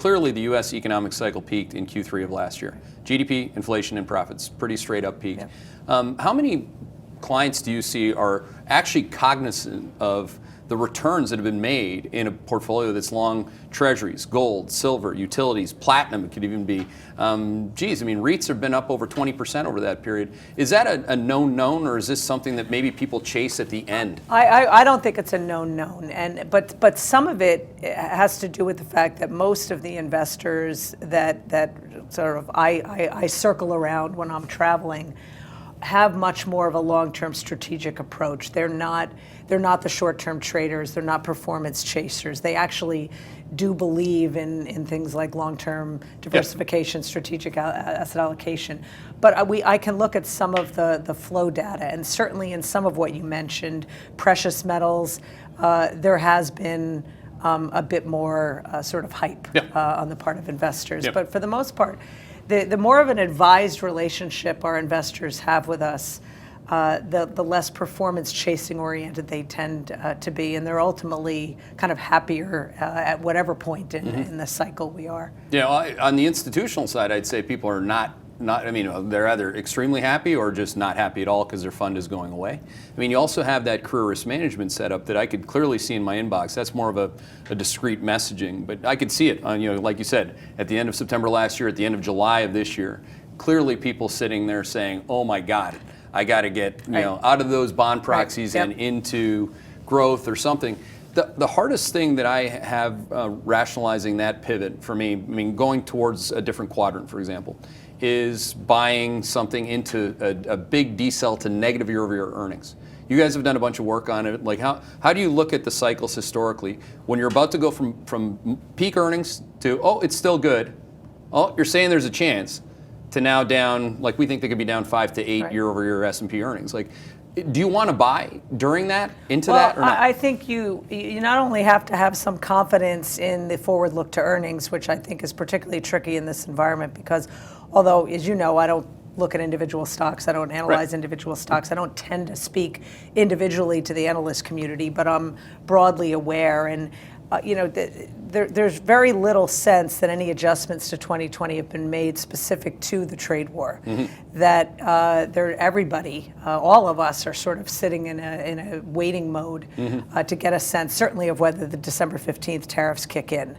clearly the U.S. economic cycle peaked in Q3 of last year. GDP, inflation, and profits, pretty straight up peaked. Yeah. How many clients do you see are actually cognizant of the returns that have been made in a portfolio that's long treasuries, gold, silver, utilities, platinum it could even be? REITs have been up over 20% over that period. Is that a known, or is this something that maybe people chase at the end? I don't think it's a known, but some of it has to do with the fact that most of the investors that sort of I circle around when I'm traveling have much more of a long-term strategic approach. They're not the short-term traders. They're not performance chasers. They actually do believe in things like long-term diversification, strategic asset allocation. But I can look at some of the flow data, and certainly in some of what you mentioned, precious metals, there has been a bit more sort of hype on the part of investors. But for the most part, the more of an advised relationship our investors have with us, the less performance chasing oriented they tend to be, and they're ultimately kind of happier at whatever point in the cycle we are. Yeah, on the institutional side, I'd say people are not, they're either extremely happy or just not happy at all because their fund is going away. You also have that career risk management setup that I could clearly see in my inbox. That's more of a discrete messaging, but I could see it on, like you said, at the end of September last year, at the end of July of this year, clearly people sitting there saying, oh my God, I got to get out of those bond proxies and into growth or something. The hardest thing that I have rationalizing that pivot for me, going towards a different quadrant, for example, is buying something into a big decel to negative year-over-year earnings. You guys have done a bunch of work on it. Like how do you look at the cycles historically when you're about to go from peak earnings to, oh, it's still good, oh, you're saying there's a chance, to now down, like we think they could be down 5 to 8 year-over-year S&P earnings. Like, do you want to buy during that, into that, or not? I think you not only have to have some confidence in the forward look to earnings, which I think is particularly tricky in this environment because although, as you know, I don't look at individual stocks, I don't analyze individual stocks, I don't tend to speak individually to the analyst community, but I'm broadly aware, and there's very little sense that any adjustments to 2020 have been made specific to the trade war. That everybody, all of us, are sort of sitting in a waiting mode to get a sense, certainly of whether the December 15th tariffs kick in.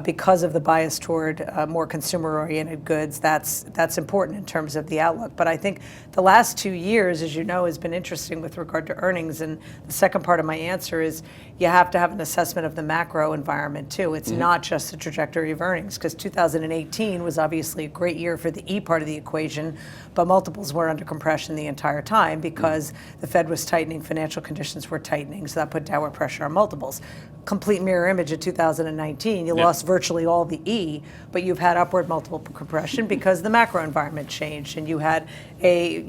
Because of the bias toward more consumer-oriented goods, that's important in terms of the outlook. But I think the last 2 years, as you know, has been interesting with regard to earnings. And the second part of my answer is you have to have an assessment of the macro environment too. It's not just the trajectory of earnings, because 2018 was obviously a great year for the E part of the equation, but multiples were under compression the entire time because the Fed was tightening, financial conditions were tightening, so that put downward pressure on multiples. Complete mirror image of 2019, you lost virtually all the E, but you've had upward multiple compression because the macro environment changed, and you had a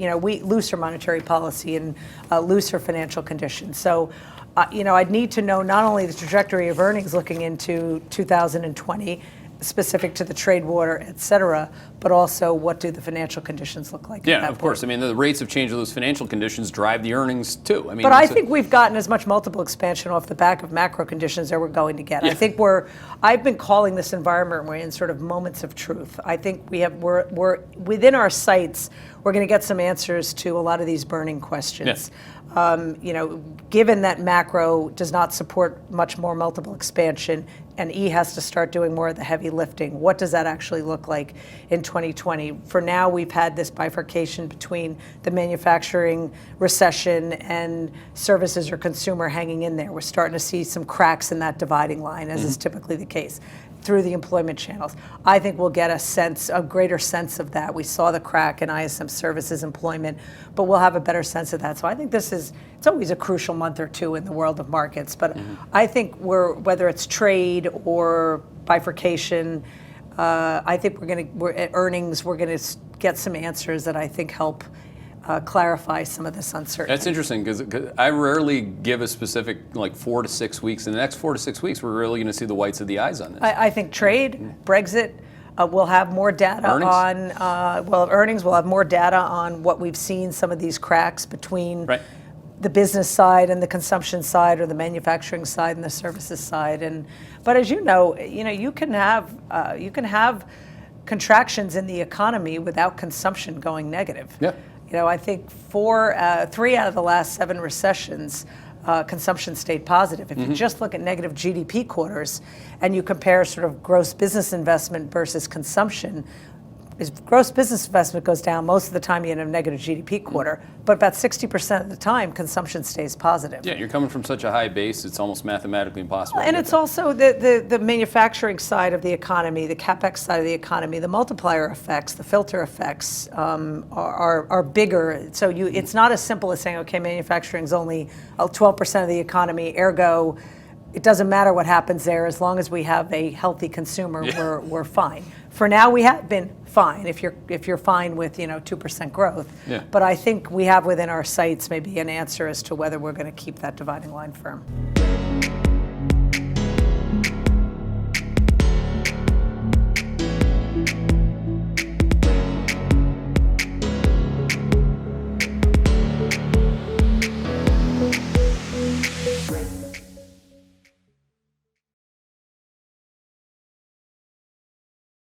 looser monetary policy and looser financial conditions. So I'd need to know not only the trajectory of earnings looking into 2020, specific to the trade war, et cetera, but also what do the financial conditions look like? Yeah, of course. the rates of change of those financial conditions drive the earnings too. But I think we've gotten as much multiple expansion off the back of macro conditions that we're going to get. I think I've been calling this environment we're in sort of moments of truth. I think we're within our sights, we're going to get some answers to a lot of these burning questions. Given that macro does not support much more multiple expansion and E has to start doing more of the heavy lifting, what does that actually look like in 2020? For now, we've had this bifurcation between the manufacturing recession and services or consumer hanging in there. We're starting to see some cracks in that dividing line, as is typically the case, through the employment channels. I think we'll get a greater sense of that. We saw the crack in ISM services employment, but we'll have a better sense of that. So I think it's always a crucial month or two in the world of markets, but I think whether it's trade or bifurcation, I think we're at earnings, we're going to get some answers that I think help clarify some of this uncertainty. That's interesting because I rarely give a specific 4 to 6 weeks. In the next 4 to 6 weeks, we're really going to see the whites of the eyes on this. I think trade, Brexit, we'll have more data earnings. We'll have more data on what we've seen, some of these cracks between the business side and the consumption side, or the manufacturing side and the services side. But as you know, you can have contractions in the economy without consumption going negative. Yeah. I think 3 out of the last 7 recessions, consumption stayed positive. If you just look at negative GDP quarters and you compare sort of gross business investment versus consumption, if gross business investment goes down, most of the time you're in a negative GDP quarter, but about 60% of the time, consumption stays positive. Yeah, you're coming from such a high base, it's almost mathematically impossible. And it's also the manufacturing side of the economy, the capex side of the economy, the multiplier effects, the filter effects are bigger. So it's not as simple as saying, okay, manufacturing is only 12% of the economy, ergo, it doesn't matter what happens there as long as we have a healthy consumer, we're fine. For now, we have been fine if you're fine with 2% growth. Yeah. But I think we have within our sights maybe an answer as to whether we're going to keep that dividing line firm.